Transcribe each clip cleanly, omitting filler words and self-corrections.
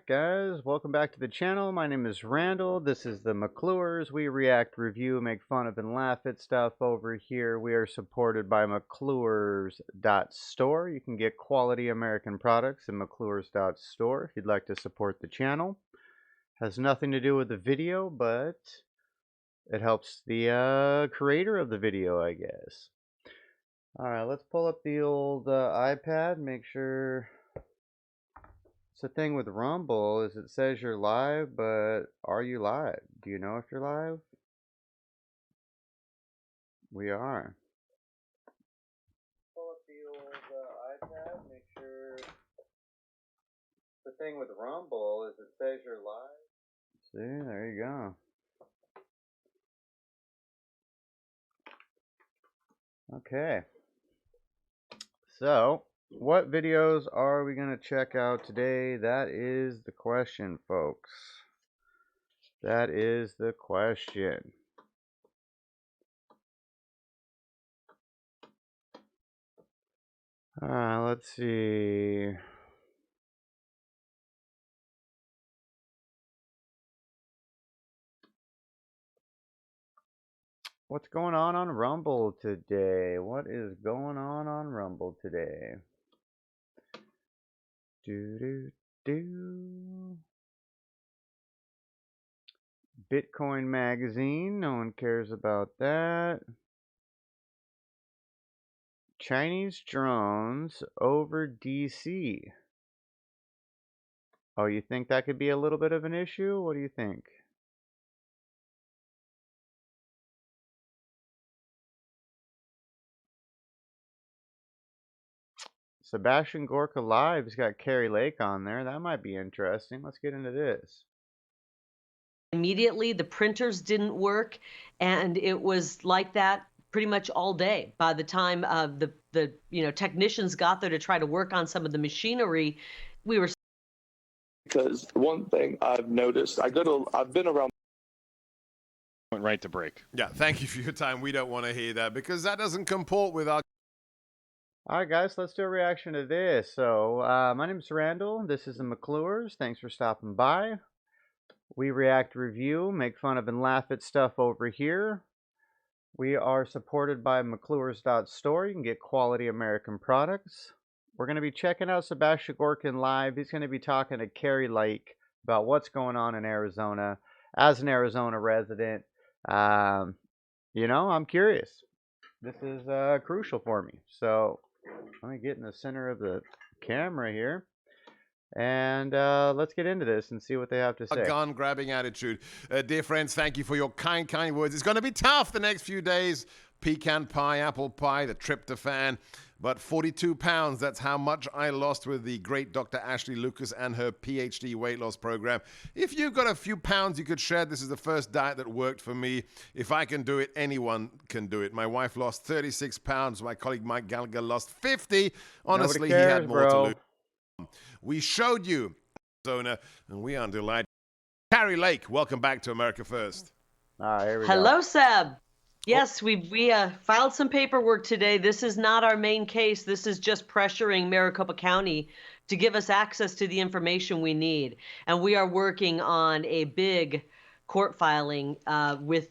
guys. Welcome back to the channel. My name is Randall. This is the McClures. We react, review, make fun of, and laugh at stuff over here. We are supported by McClures.store. You can get quality American products in McClures.store if you'd like to support the channel. Has nothing to do with the video, but it helps the creator of the video, I guess. Alright, let's pull up the old iPad, make sure. It's the thing with Rumble is it says you're live, but are you live? Do you know if you're live? We are. Pull up the old iPad, make sure. The thing with Rumble is it says you're live. See, there you go. Okay. So, what videos are we going to check out today? That is the question, folks. That is the question. Let's see. What's going on Rumble today? What is going on Rumble today? Bitcoin magazine, no one cares about that. Chinese drones over DC. Oh, you think that could be a little bit of an issue? What do you think? Sebastian Gorka Live's got Carrie Lake on there. That might be interesting. Let's get into this. Immediately, the printers didn't work, and it was like that pretty much all day. By the time the technicians got there to try to work on some of the machinery, we were. Because one thing I've noticed, I've been around. Went right to break. Yeah, thank you for your time. We don't want to hear that because that doesn't comport with our. Alright guys, let's do a reaction to this. So, my name is Randall. This is the McClures. Thanks for stopping by. We react, review, make fun of, and laugh at stuff over here. We are supported by McClures.store. You can get quality American products. We're going to be checking out Sebastian Gorkin live. He's going to be talking to Carrie Lake about what's going on in Arizona. As an Arizona resident, I'm curious. This is crucial for me. So let me get in the center of the camera here. And let's get into this and see what they have to say. A gun-grabbing attitude. Dear friends, thank you for your kind words. It's going to be tough the next few days. Pecan pie, apple pie, the tryptophan. But 42 pounds, that's how much I lost with the great Dr. Ashley Lucas and her PhD weight loss program. If you've got a few pounds you could share, this is the first diet that worked for me. If I can do it, anyone can do it. My wife lost 36 pounds. My colleague Mike Gallagher lost 50. Honestly, cares, he had more to bro. lose. We showed you Arizona, and we are delighted. Carrie Lake, welcome back to America First. Here we Hello, go. Seb. Yes, we filed some paperwork today. This is not our main case. This is just pressuring Maricopa County to give us access to the information we need. And we are working on a big court filing with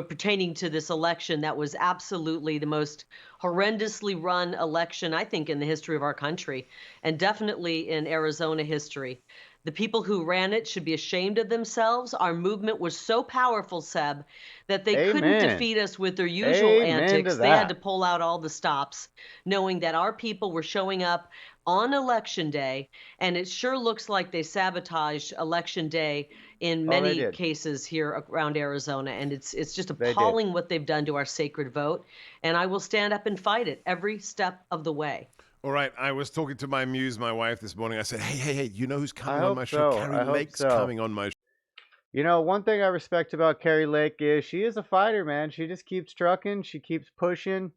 pertaining to this election that was absolutely the most horrendously run election, I think, in the history of our country, and definitely in Arizona history. The people who ran it should be ashamed of themselves. Our movement was so powerful, Seb, that they couldn't defeat us with their usual antics. They had to pull out all the stops, knowing that our people were showing up on Election Day, and it sure looks like they sabotaged Election Day in many cases here around Arizona, and it's just appalling what they've done to our sacred vote, and I will stand up and fight it every step of the way. All right, I was talking to my muse, my wife, this morning. I said, hey, you know who's coming on my show? Carrie Lake's coming on my show. You know, one thing I respect about Carrie Lake is she is a fighter, man. She just keeps trucking. She keeps pushing.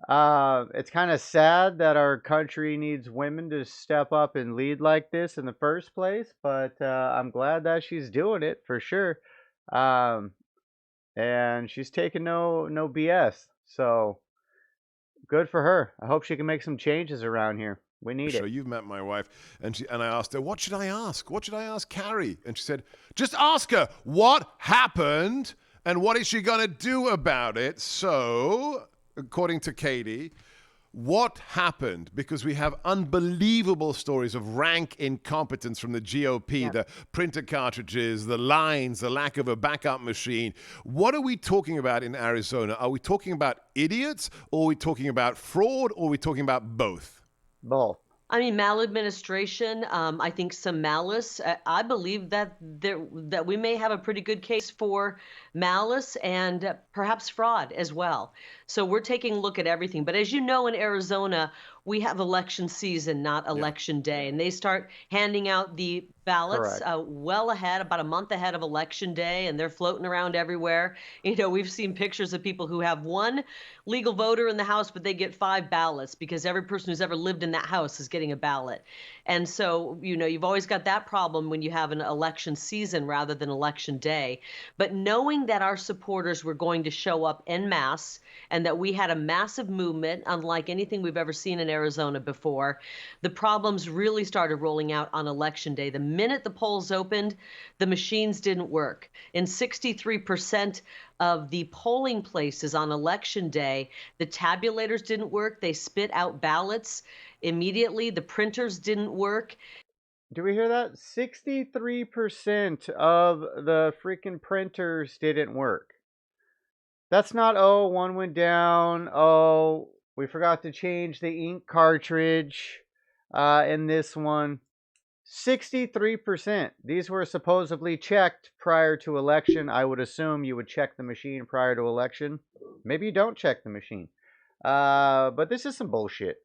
It's kind of sad that our country needs women to step up and lead like this in the first place, but I'm glad that she's doing it for sure. And she's taking no BS. So good for her. I hope she can make some changes around here. We need Sure, it. you've met my wife, and I asked her, "What should I ask? What should I ask Carrie?" And she said, "Just ask her what happened and what is she gonna do about it." So, according to Katie, what happened? Because we have unbelievable stories of rank incompetence from the GOP, the printer cartridges, the lines, the lack of a backup machine. What are we talking about in Arizona? Are we talking about idiots, or are we talking about fraud, or are we talking about both? Both. I mean, maladministration. I think some malice. I believe that that we may have a pretty good case for malice and perhaps fraud as well. So we're taking a look at everything. But as you know, in Arizona, we have election season, not election day, and they start handing out the ballots Correct. well ahead, about a month ahead of election day, and they're floating around everywhere. You know, we've seen pictures of people who have one legal voter in the house, but they get 5 ballots because every person who's ever lived in that house is getting a ballot. And so, you know, you've always got that problem when you have an election season rather than election day. But knowing that our supporters were going to show up en masse and that we had a massive movement, unlike anything we've ever seen in Arizona before, the problems really started rolling out on election day. The minute the polls opened, the machines didn't work. In 63% of the polling places on election day, the tabulators didn't work. They spit out ballots immediately. The printers didn't work. Do we hear that? 63% of the freaking printers didn't work. That's not, oh, one went down. Oh, we forgot to change the ink cartridge in this one. 63%. These were supposedly checked prior to election. I would assume you would check the machine prior to election. Maybe you don't check the machine. But this is some bullshit.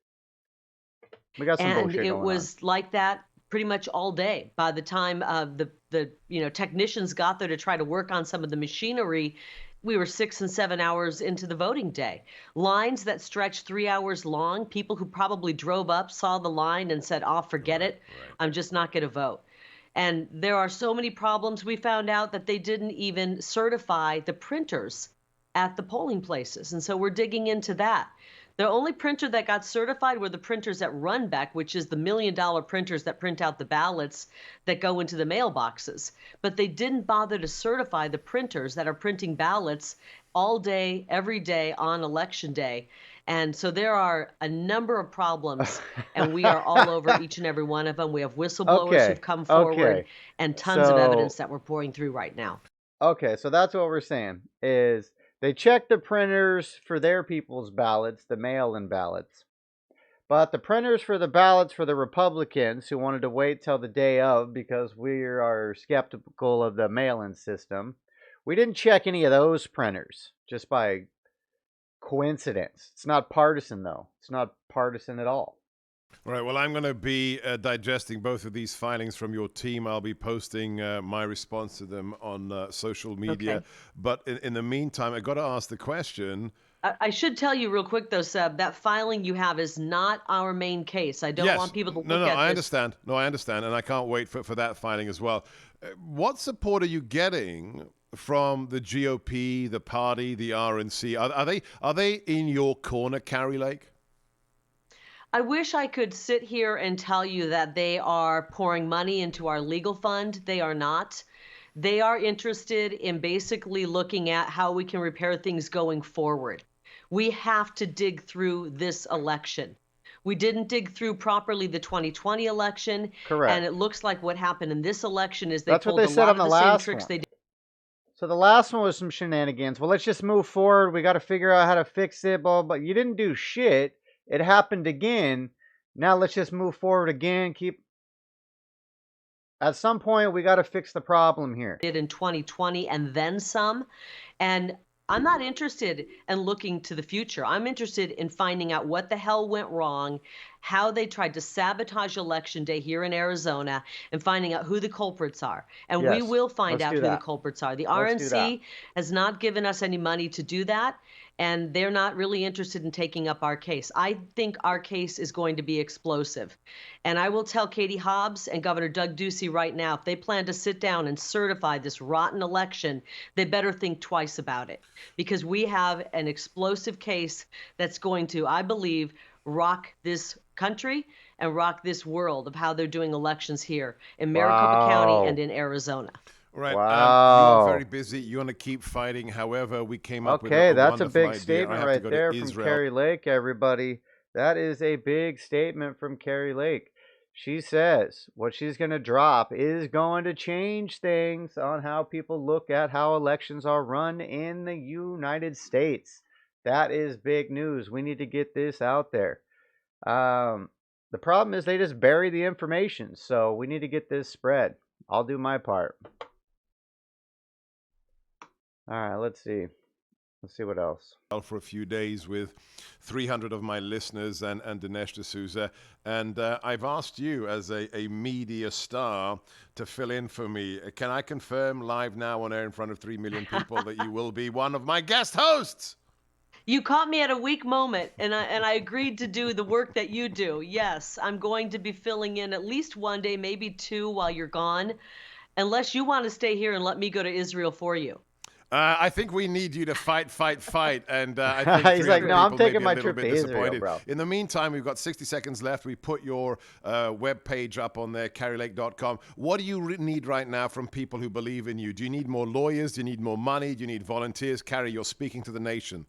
We got some And bullshit it going on. was like that pretty much all day. By the time the technicians got there to try to work on some of the machinery, we were 6 and 7 hours into the voting day. Lines that stretched 3 hours long, people who probably drove up, saw the line and said, "Oh, forget it. I'm just not going to vote." And there are so many problems. We found out that they didn't even certify the printers at the polling places. And so we're digging into that. The only printer that got certified were the printers at Runbeck, which is the $1 million printers that print out the ballots that go into the mailboxes. But they didn't bother to certify the printers that are printing ballots all day, every day on election day. And so there are a number of problems, and we are all over each and every one of them. We have whistleblowers who've come forward and tons of evidence that we're pouring through right now. Okay, so that's what we're saying is they check the printers for their people's ballots, the mail-in ballots. But the printers for the ballots for the Republicans who wanted to wait till the day of because we are skeptical of the mail-in system, we didn't check any of those printers just by coincidence. It's not partisan, though. It's not partisan at all. All right, well, I'm going to be digesting both of these filings from your team. I'll be posting my response to them on social media. Okay. But in the meantime, I got to ask the question. I should tell you real quick, though, Seb, that filing you have is not our main case. I don't want people to look at this. I understand. No, I understand, and I can't wait for that filing as well. What support are you getting from the GOP, the party, the RNC? Are they in your corner, Carrie Lake? I wish I could sit here and tell you that they are pouring money into our legal fund. They are not. They are interested in basically looking at how we can repair things going forward. We have to dig through this election. We didn't dig through properly the 2020 election. Correct. And it looks like what happened in this election is they That's what pulled they a said lot on of the the same last tricks one. they did. So the last one was some shenanigans. Well, let's just move forward. We got to figure out how to fix it. Blah, blah. You didn't do shit. It happened again. Now let's just move forward again. At some point, we got to fix the problem here. Did in 2020 and then some. And I'm not interested in looking to the future. I'm interested in finding out what the hell went wrong, how they tried to sabotage election day here in Arizona, and finding out who the culprits are. And we Yes, will find let's out do who the that. culprits are. The Let's do that. RNC has not given us any money to do that, and they're not really interested in taking up our case. I think our case is going to be explosive. And I will tell Katie Hobbs and Governor Doug Ducey right now, if they plan to sit down and certify this rotten election, they better think twice about it. Because we have an explosive case that's going to, I believe, rock this country and rock this world of how they're doing elections here in Maricopa County and Wow. in Arizona. All right. You're very Wow. busy. You want to keep fighting. However, we came up with Okay, a that's a wonderful big idea. I statement have to right go to there from Israel. Carrie Lake, everybody. That is a big statement from Carrie Lake. She says what she's going to drop is going to change things on how people look at how elections are run in the United States. That is big news. We need to get this out there. The problem is they just bury the information, so we need to get this spread. I'll do my part. All right, let's see. Let's see what else. For a few days with 300 of my listeners and Dinesh D'Souza. And I've asked you as a media star to fill in for me. Can I confirm live now on air in front of 3 million people that you will be one of my guest hosts? You caught me at a weak moment, and I agreed to do the work that you do. Yes, I'm going to be filling in at least one day, maybe two while you're gone, unless you want to stay here and let me go to Israel for you. I think we need you to fight. And I think He's like, 300 no, I'm people may taking be a my little trip bit to Israel, disappointed. bro. In the meantime, we've got 60 seconds left. We put your webpage up on there, carrielake.com. What do you need right now from people who believe in you? Do you need more lawyers? Do you need more money? Do you need volunteers? Carrie, you're speaking to the nation.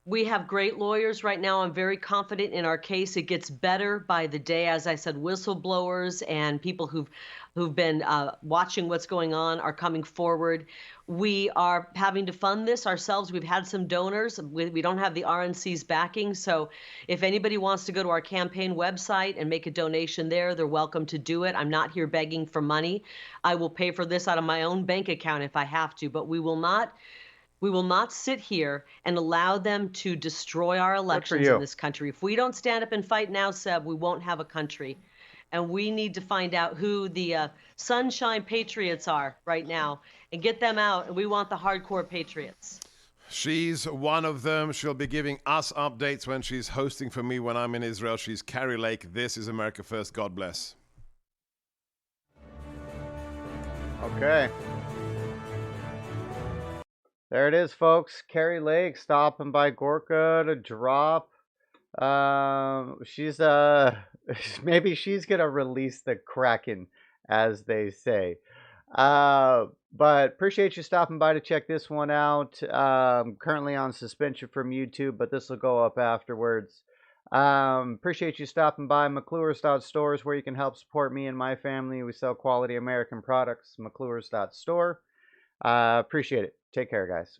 We have great lawyers right now. I'm very confident in our case. It gets better by the day. As I said, whistleblowers and people who've been watching what's going on are coming forward. We are having to fund this ourselves. We've had some donors. We don't have the RNC's backing. So if anybody wants to go to our campaign website and make a donation there, they're welcome to do it. I'm not here begging for money. I will pay for this out of my own bank account if I have to, but we will not sit here and allow them to destroy our elections in this country. If we don't stand up and fight now, Seb, we won't have a country. And we need to find out who the sunshine patriots are right now and get them out. And we want the hardcore patriots. She's one of them. She'll be giving us updates when she's hosting for me when I'm in Israel. She's Carrie Lake. This is America First. God bless. Okay. There it is, folks. Carrie Lake stopping by Gorka to drop. She's maybe she's gonna release the Kraken, as they say. But appreciate you stopping by to check this one out. Currently on suspension from YouTube, but this will go up afterwards. Appreciate you stopping by. McClure's.store is where you can help support me and my family. We sell quality American products. McClure's.store. Appreciate it. Take care, guys.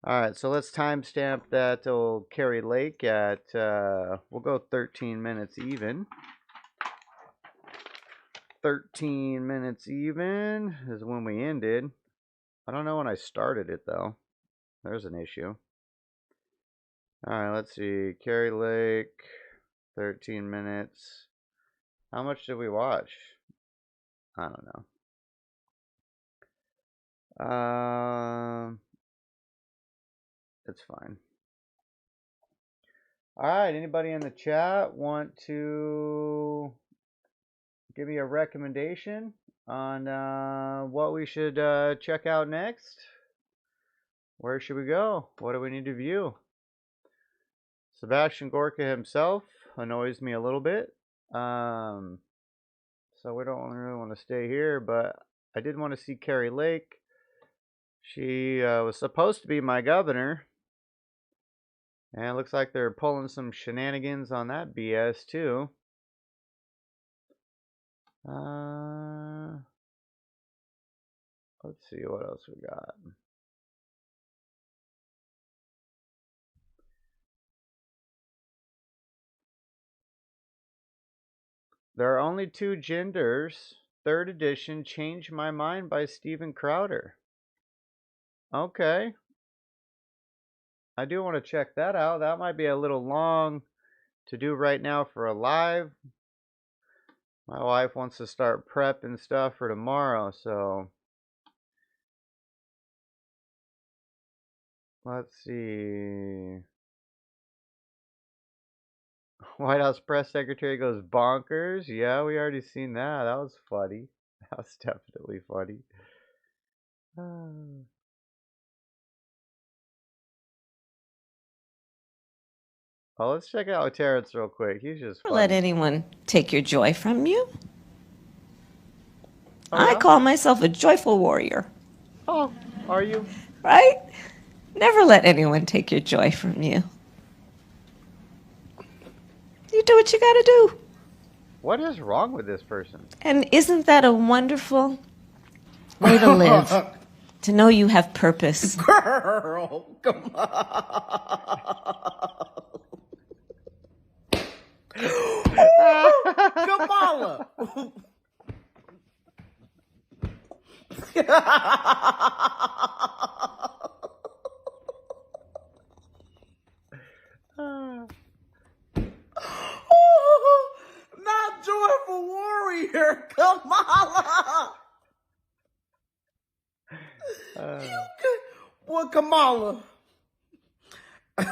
All right, so let's timestamp that old Carrie Lake at, we'll go 13 minutes even. 13 minutes even is when we ended. I don't know when I started it, though. There's an issue. All right, let's see. Carrie Lake, 13 minutes. How much did we watch? I don't know. It's fine. All right, anybody in the chat want to give me a recommendation on what we should check out next? Where should we go? What do we need to view? Sebastian Gorka himself annoys me a little bit. So we don't really want to stay here, but I did want to see Carrie Lake. She was supposed to be my governor. And it looks like they're pulling some shenanigans on that BS too. Let's see what else we got. There are only two genders. Third edition, Change My Mind by Steven Crowder. Okay. I do want to check that out. That might be a little long to do right now for a live. My wife wants to start prep and stuff for tomorrow, so let's see. White House press secretary goes bonkers. Yeah, we already seen that. That was funny. That was definitely funny. Well, let's check out Terrence real quick. He's just Never let funny. anyone take your joy from you. Oh, I yeah? call myself a joyful warrior, Oh, are you? right? Never let anyone take your joy from you. You do what you gotta do. What is wrong with this person? And isn't that a wonderful way to live? To know you have purpose. Girl, come on. Kamala. Not joyful warrior, Kamala. Well, Kamala. I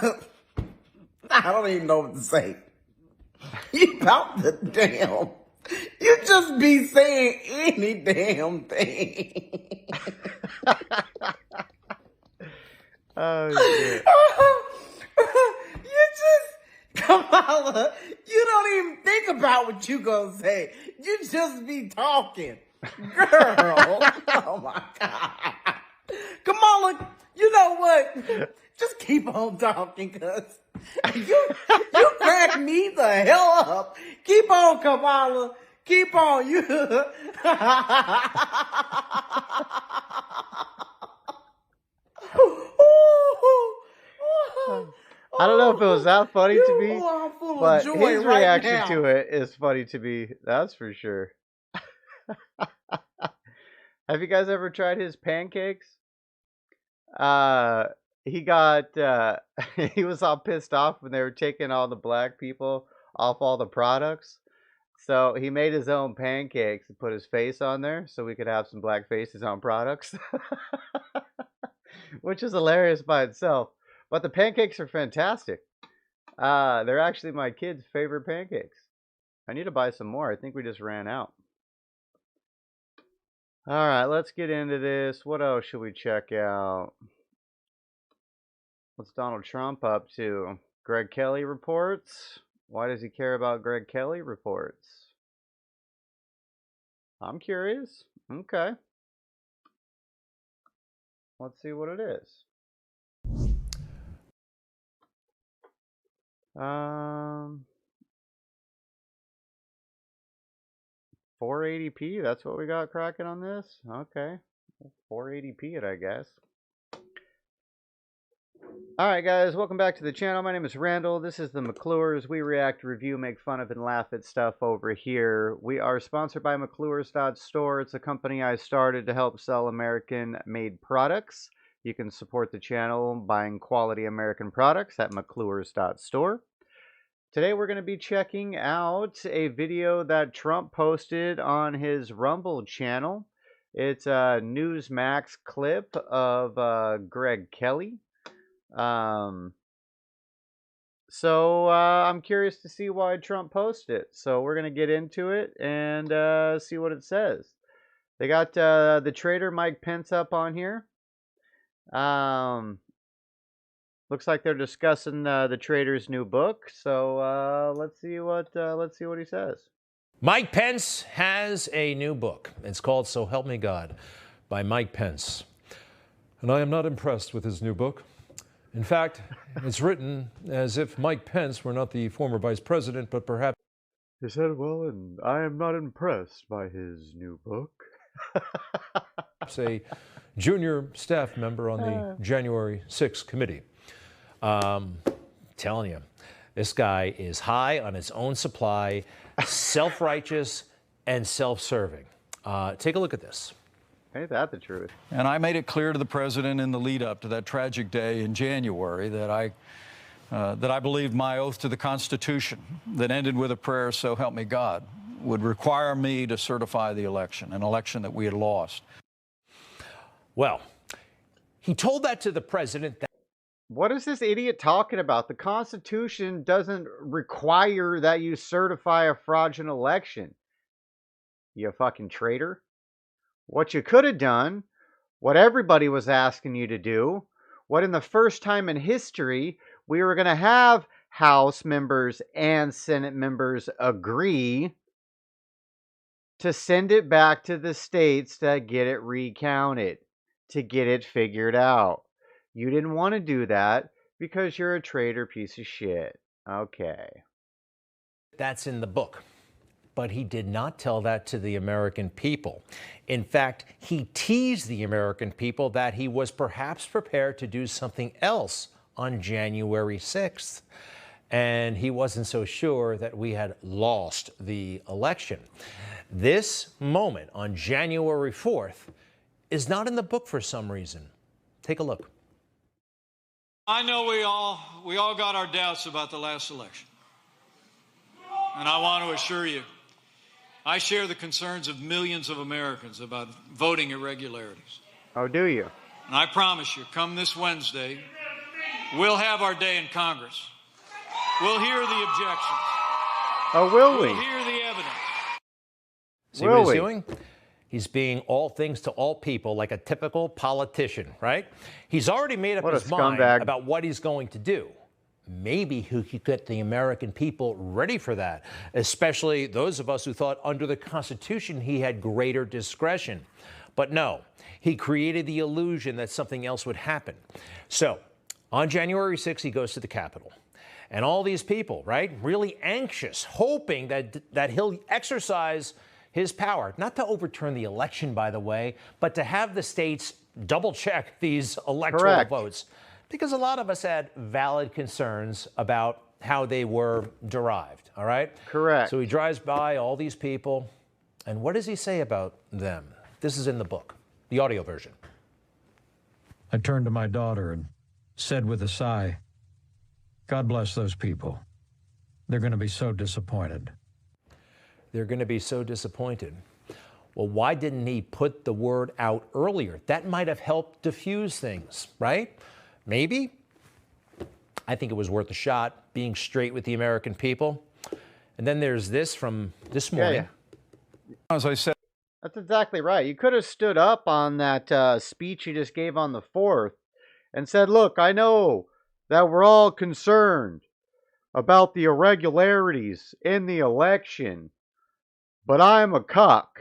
don't even know what to say. You about the damn. You just be saying any damn thing. Oh, shit. You just, Kamala, you don't even think about what you gonna say. You just be talking. Girl, oh my God. Kamala, you know what? Just keep on talking, cuz you crack me the hell up. Keep on, Kamala. Keep on. You. I don't know if it was that funny to me, I'm full but of joy his right reaction now. to it is funny to me. That's for sure. Have you guys ever tried his pancakes? He got he was all pissed off when they were taking all the black people off all the products. So he made his own pancakes and put his face on there so we could have some black faces on products. Which is hilarious by itself. But the pancakes are fantastic. They're actually my kids' favorite pancakes. I need to buy some more. I think we just ran out. All right, let's get into this. What else should we check out? What's Donald Trump up to? Greg Kelly reports. Why does he care about Greg Kelly reports? I'm curious. Okay. Let's see what it is. 480p, that's what we got cracking on this? Okay. 480p it, I guess. Alright guys, welcome back to the channel. My name is Randall. This is the McClures. We react, review, make fun of, and laugh at stuff over here. We are sponsored by McClures.store. It's a company I started to help sell American-made products. You can support the channel buying quality American products at McClures.store. Today we're going to be checking out a video that Trump posted on his Rumble channel. It's a Newsmax clip of Greg Kelly. I'm curious to see why Trump posted it. So we're going to get into it and see what it says. They got the traitor Mike Pence up on here. Looks like they're discussing the trader's new book. So let's see what he says. Mike Pence has a new book. It's called So Help Me God by Mike Pence. And I am not impressed with his new book. In fact, it's written as if Mike Pence were not the former vice president, but perhaps He said, well, and I am not impressed by his new book. a junior staff member on the January 6th committee. Telling you, this guy is high on his own supply, self-righteous, and self-serving. Take a look at this. Ain't that the truth? And I made it clear to the president in the lead up to that tragic day in January that I believed my oath to the Constitution that ended with a prayer, so help me God, would require me to certify the election, an election that we had lost. Well, he told that to the president. What is this idiot talking about? The Constitution doesn't require that you certify a fraudulent election. You fucking traitor. What you could have done, what everybody was asking you to do, what in the first time in history we were going to have House members and Senate members agree to send it back to the states to get it recounted, to get it figured out. You didn't want to do that because you're a traitor piece of shit. Okay. That's in the book. But he did not tell that to the American people. In fact, he teased the American people that he was perhaps prepared to do something else on January 6th. And he wasn't so sure that we had lost the election. This moment on January 4th is not in the book for some reason. Take a look. I know we all got our doubts about the last election. And I want to assure you, I share the concerns of millions of Americans about voting irregularities. Oh, do you? And I promise you, come this Wednesday, we'll have our day in Congress. We'll hear the objections. Oh, will we? We'll hear the evidence. See what he's doing? He's being all things to all people like a typical politician, right? He's already made up his mind about what he's going to do. Maybe he could get the American people ready for that, especially those of us who thought under the Constitution he had greater discretion. But no, he created the illusion that something else would happen. So on January 6th, he goes to the Capitol. And all these people, right, really anxious, hoping that he'll exercise his power, not to overturn the election, by the way, but to have the states double check these electoral votes. Because a lot of us had valid concerns about how they were derived, all right? Correct. So he drives by all these people, and what does he say about them? This is in the book, the audio version. I turned to my daughter and said with a sigh, God bless those people. They're going to be so disappointed. They're going to be so disappointed. Well, why didn't he put the word out earlier? That might have helped diffuse things, right? Maybe. I think it was worth a shot, being straight with the American people. And then there's this from this morning. As I said, that's exactly right. You could have stood up on that speech you just gave on the 4th and said, look, I know that we're all concerned about the irregularities in the election, but I'm a cuck,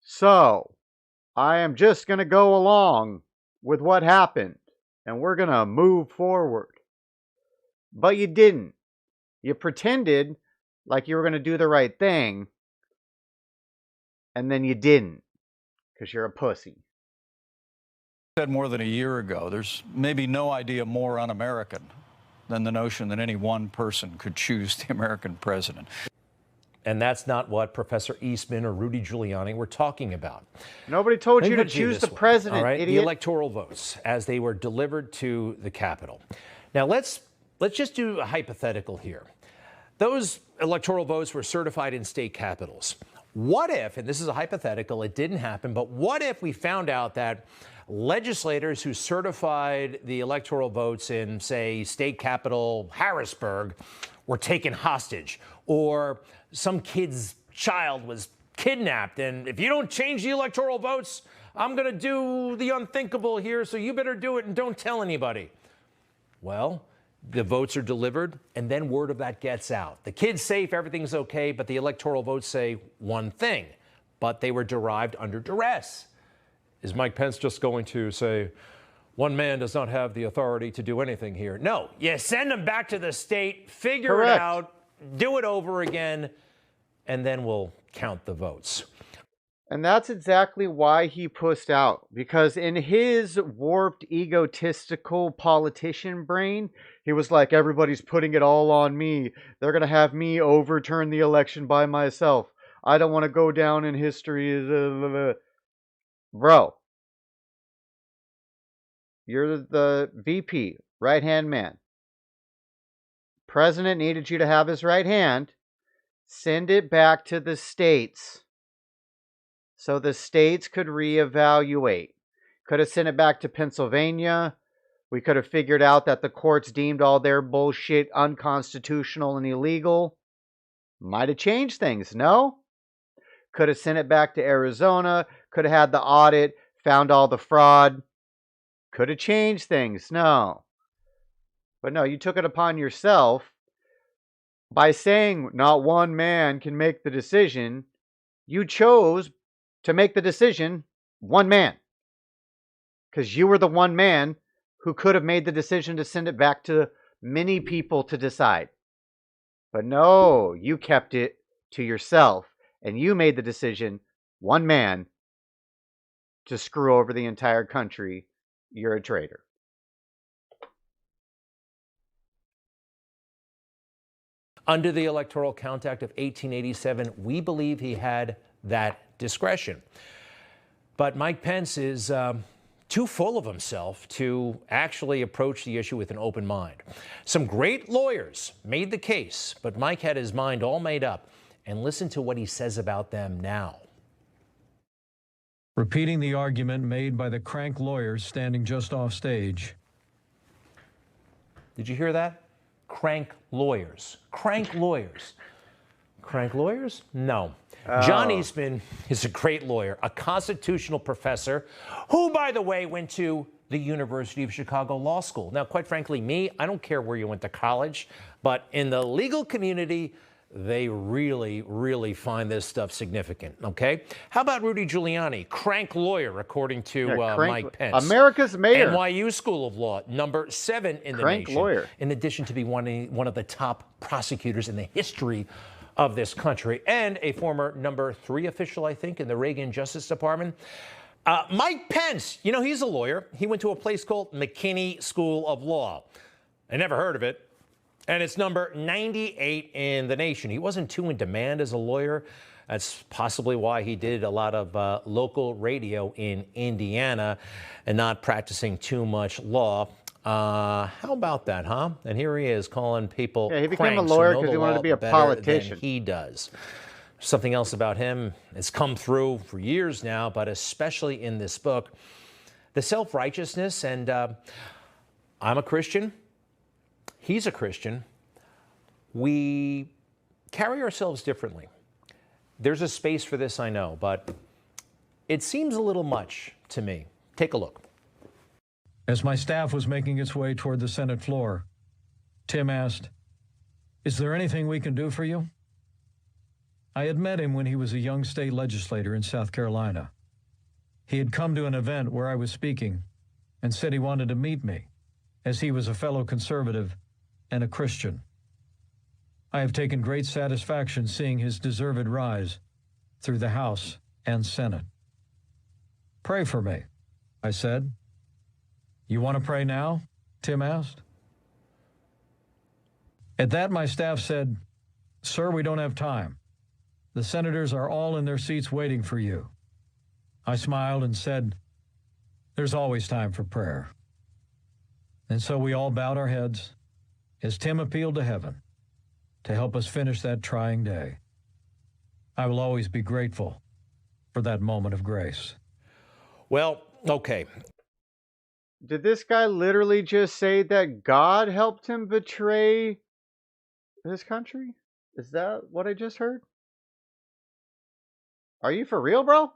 so I am just going to go along with what happened, and we're going to move forward. But you didn't. You pretended like you were going to do the right thing, and then you didn't, because you're a pussy. Said more than a year ago, there's maybe no idea more un-American than the notion that any one person could choose the American president. And that's not what Professor Eastman or Rudy Giuliani were talking about. Nobody told you to choose the president, all right? idiot. The electoral votes as they were delivered to the Capitol. Now let's just do a hypothetical here. Those electoral votes were certified in state capitals. What if, and this is a hypothetical, it didn't happen, but what if we found out that legislators who certified the electoral votes in, say, state capital Harrisburg were taken hostage, or some kid's child was kidnapped, and if you don't change the electoral votes, I'm going to do the unthinkable here, so you better do it and don't tell anybody. Well, the votes are delivered, and then word of that gets out. The kid's safe, everything's okay, but the electoral votes say one thing, but they were derived under duress. Is Mike Pence just going to say, one man does not have the authority to do anything here? No, you send them back to the state, figure it out, do it over again, and then we'll count the votes. And that's exactly why he pussed out. Because in his warped, egotistical politician brain, he was like, everybody's putting it all on me. They're going to have me overturn the election by myself. I don't want to go down in history as Bro, you're the VP, right-hand man. President needed you to have his right hand. Send it back to the states so the states could reevaluate. Could have sent it back to Pennsylvania. We could have figured out that the courts deemed all their bullshit unconstitutional and illegal. Might have changed things, no? Could have sent it back to Arizona. Could have had the audit, found all the fraud. Could have changed things, no. But no, you took it upon yourself By saying not one man can make the decision, you chose to make the decision one man. Because you were the one man who could have made the decision to send it back to many people to decide. But no, you kept it to yourself and you made the decision, one man, to screw over the entire country. You're a traitor. Under the Electoral Count Act of 1887, we believe he had that discretion. But Mike Pence is too full of himself to actually approach the issue with an open mind. Some great lawyers made the case, but Mike had his mind all made up. And listen to what he says about them now. Repeating the argument made by the crank lawyers standing just off stage. Did you hear that? Crank lawyers. Crank lawyers. Crank lawyers? No. John Eastman is a great lawyer, a constitutional professor who, by the way, went to the University of Chicago Law School. Now, quite frankly, I don't care where you went to college, but in the legal community, they really, really find this stuff significant, okay? How about Rudy Giuliani, crank lawyer, according to Mike Pence? America's mayor. NYU School of Law, number 7 in the crank nation. Lawyer. In addition to be one of the top prosecutors in the history of this country, and a former number 3 official, I think, in the Reagan Justice Department. Mike Pence, you know, he's a lawyer. He went to a place called McKinney School of Law. I never heard of it. And it's number 98 in the nation. He wasn't too in demand as a lawyer. That's possibly why he did a lot of local radio in Indiana and not practicing too much law. How about that, huh? And here he is calling people he became a cranks lawyer who know because the he wanted law to be a better politician. than he does. Something else about him has come through for years now, but especially in this book, the self-righteousness. And I'm a Christian. He's a Christian. We carry ourselves differently. There's a space for this, I know, but it seems a little much to me. Take a look. As my staff was making its way toward the Senate floor, Tim asked, "Is there anything we can do for you?" I had met him when he was a young state legislator in South Carolina. He had come to an event where I was speaking and said he wanted to meet me, as he was a fellow conservative and a Christian. I have taken great satisfaction seeing his deserved rise through the House and Senate. "Pray for me," I said. "You want to pray now?" Tim asked. At that, my staff said, "Sir, we don't have time. The senators are all in their seats waiting for you." I smiled and said, "There's always time for prayer." And so we all bowed our heads as Tim appealed to heaven to help us finish that trying day. I will always be grateful for that moment of grace. Well, okay. Did this guy literally just say that God helped him betray his country? Is that what I just heard? Are you for real, bro?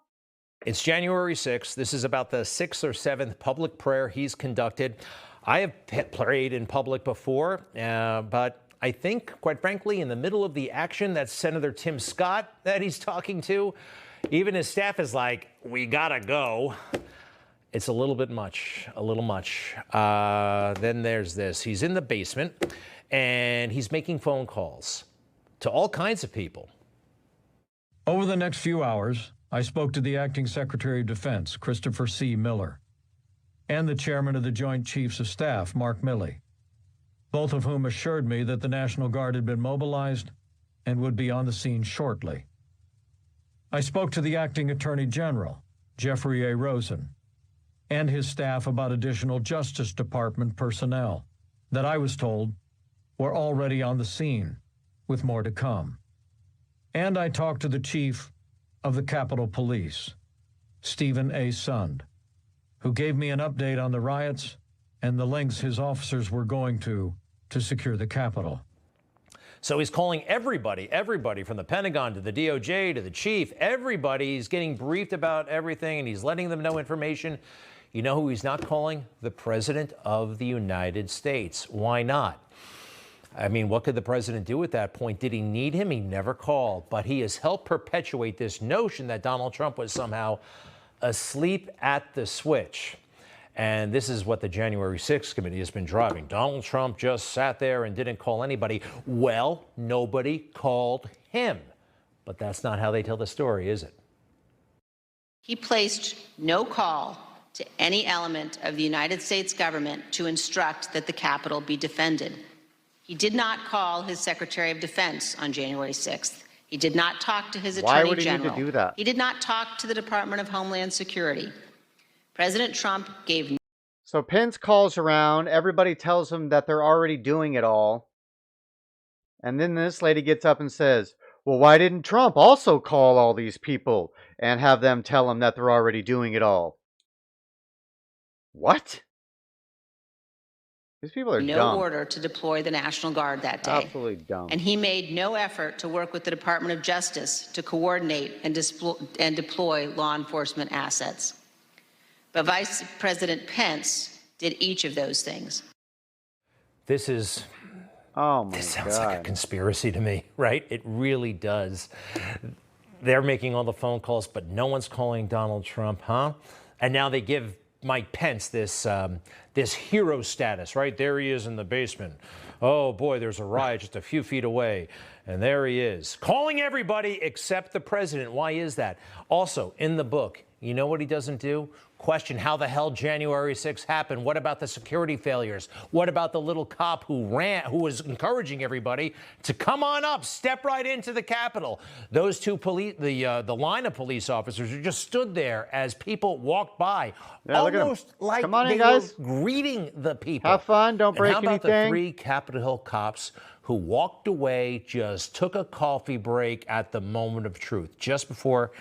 It's January 6th. This is about the 6th or 7th public prayer he's conducted. I have prayed in public before, but I think, quite frankly, in the middle of the action, that's Senator Tim Scott that he's talking to. Even his staff is like, "We gotta go." It's a little bit much, a little much. Then there's this. He's in the basement, and he's making phone calls to all kinds of people. Over the next few hours, I spoke to the Acting Secretary of Defense, Christopher C. Miller, and the Chairman of the Joint Chiefs of Staff, Mark Milley, both of whom assured me that the National Guard had been mobilized and would be on the scene shortly. I spoke to the Acting Attorney General, Jeffrey A. Rosen, and his staff about additional Justice Department personnel that I was told were already on the scene, with more to come. And I talked to the Chief of the Capitol Police, Stephen A. Sund, who gave me an update on the riots and the lengths his officers were going to secure the Capitol. So he's calling everybody from the Pentagon to the DOJ to the chief, everybody's getting briefed about everything, and he's letting them know information. You know who he's not calling? The President of the United States. Why not? I mean, what could the president do at that point? Did he need him? He never called. But he has helped perpetuate this notion that Donald Trump was somehow asleep at the switch. And this is what the January 6th committee has been driving. Donald Trump just sat there and didn't call anybody. Well, nobody called him. But that's not how they tell the story, is it? He placed no call to any element of the United States government to instruct that the Capitol be defended. He did not call his Secretary of Defense on January 6th. He did not talk to his Attorney General. Why would he need to do that? He did not talk to the Department of Homeland Security. President Trump gave. So Pence calls around. Everybody tells him that they're already doing it all. And then this lady gets up and says, well, why didn't Trump also call all these people and have them tell him that they're already doing it all? What? These people are no dumb. order to deploy the National Guard that day. Absolutely dumb. And he made no effort to work with the Department of Justice to coordinate and deploy law enforcement assets. But Vice President Pence did each of those things. This sounds like a conspiracy to me, right? It really does. They're making all the phone calls, but no one's calling Donald Trump, huh? And now they give Mike Pence this hero status, right? There he is in the basement. Oh boy, there's a riot just a few feet away. And there he is, calling everybody except the president. Why is that? Also, in the book, you know what he doesn't do? Question how the hell January 6th happened. What about the security failures? What about the little cop who was encouraging everybody to come on up, step right into the Capitol? Those two the line of police officers who just stood there as people walked by, almost like come on they in, guys. were greeting the people. Have fun, don't break anything. How about anything. the 3 Capitol Hill cops who walked away, just took a coffee break at the moment of truth, just before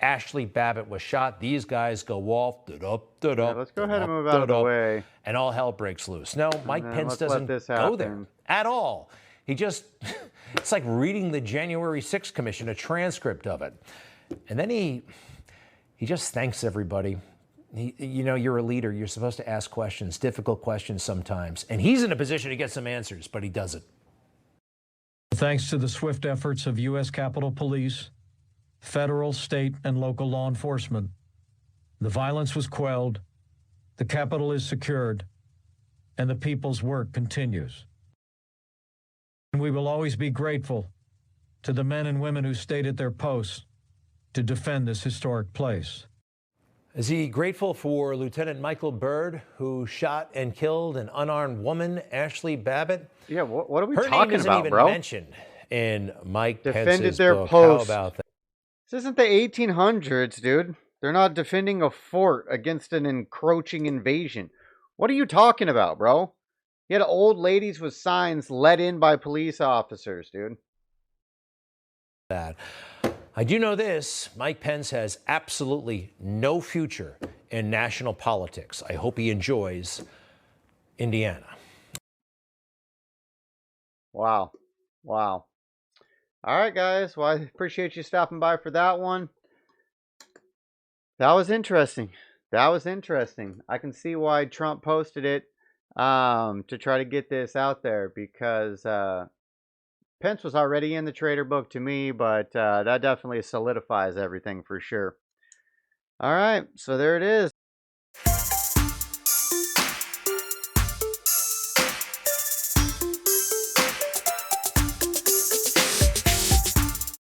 Ashley Babbitt was shot? These guys go off, let's go ahead and move out of the way. And all hell breaks loose. No, Mike Pence doesn't go there at all. He just, it's like reading the January 6th Commission, a transcript of it. And then he just thanks everybody. You know, you're a leader. You're supposed to ask questions, difficult questions sometimes. And he's in a position to get some answers, but he doesn't. Thanks to the swift efforts of U.S. Capitol Police, federal, state, and local law enforcement, the violence was quelled, the Capitol is secured, and the people's work continues. And we will always be grateful to the men and women who stayed at their posts to defend this historic place. Is he grateful for Lieutenant Michael Byrd, who shot and killed an unarmed woman, Ashley Babbitt? Yeah, what are we Her talking name isn't about, even bro? mentioned in Mike Defended Pence's their book. post. How about that? This isn't the 1800s, dude. They're not defending a fort against an encroaching invasion. What are you talking about, bro? You had old ladies with signs let in by police officers, dude. That. I do know this, Mike Pence has absolutely no future in national politics. I hope he enjoys Indiana. Wow. Wow. All right, guys. Well, I appreciate you stopping by for that one. That was interesting. That was interesting. I can see why Trump posted it to try to get this out there, because Pence was already in the Trader book to me, but that definitely solidifies everything for sure. All right, so there it is.